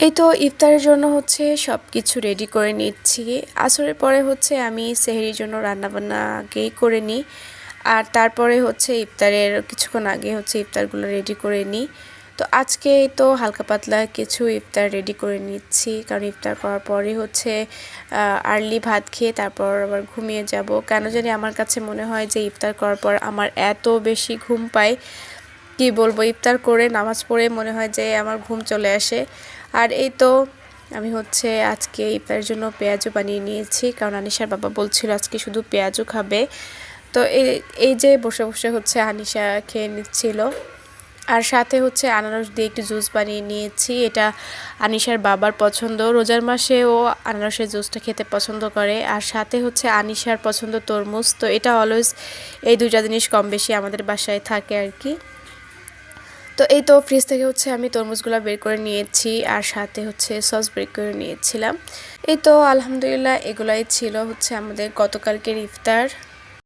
এই তো ইফতারের জন্য হচ্ছে সব কিছু রেডি করে নিচ্ছি। আসরের পরে হচ্ছে আমি সেহরির জন্য রান্নাবান্না আগেই করে নিই, আর তারপরে হচ্ছে ইফতারের কিছুক্ষণ আগে হচ্ছে ইফতারগুলো রেডি করে নিই। তো আজকে তো হালকা পাতলা কিছু ইফতার রেডি করে নিচ্ছি, কারণ ইফতার করার পরে হচ্ছে আর্লি ভাত খেয়ে তারপর আবার ঘুমিয়ে যাব। কেন জানি আমার কাছে মনে হয় যে ইফতার করার পর আমার এত বেশি ঘুম পায়, কি বলবো, ইফতার করে নামাজ পড়ে মনে হয় যে আমার ঘুম চলে আসে। আর এই তো আমি হচ্ছে আজকে ইফতারের জন্য পেঁয়াজও বানিয়ে নিয়েছি, কারণ আনিশার বাবা বলছিল আজকে শুধু পেঁয়াজও খাবে। তো এই যে বসে বসে হচ্ছে আনিশা খেয়ে নিচ্ছিল, আর সাথে হচ্ছে আনারস দিয়ে একটু জুস বানিয়ে নিয়েছি। এটা আনিশার বাবার পছন্দ, রোজার মাসে ও আনারসের জুসটা খেতে পছন্দ করে। আর সাথে হচ্ছে আনিশার পছন্দ তরমুজ, তো এটা অলওয়েজ এই দুইটা জিনিস কম বেশি আমাদের বাসায় থাকে আর কি। তো এই তো ফ্রিজ থেকে হচ্ছে আমি তরমুজগুলো বের করে নিয়েছি, আর সাথে হচ্ছে সস বের করে নিয়েছিলাম। এই তো আলহামদুলিল্লাহ এগুলাই ছিল হচ্ছে আমাদের গতকালকের ইফতার।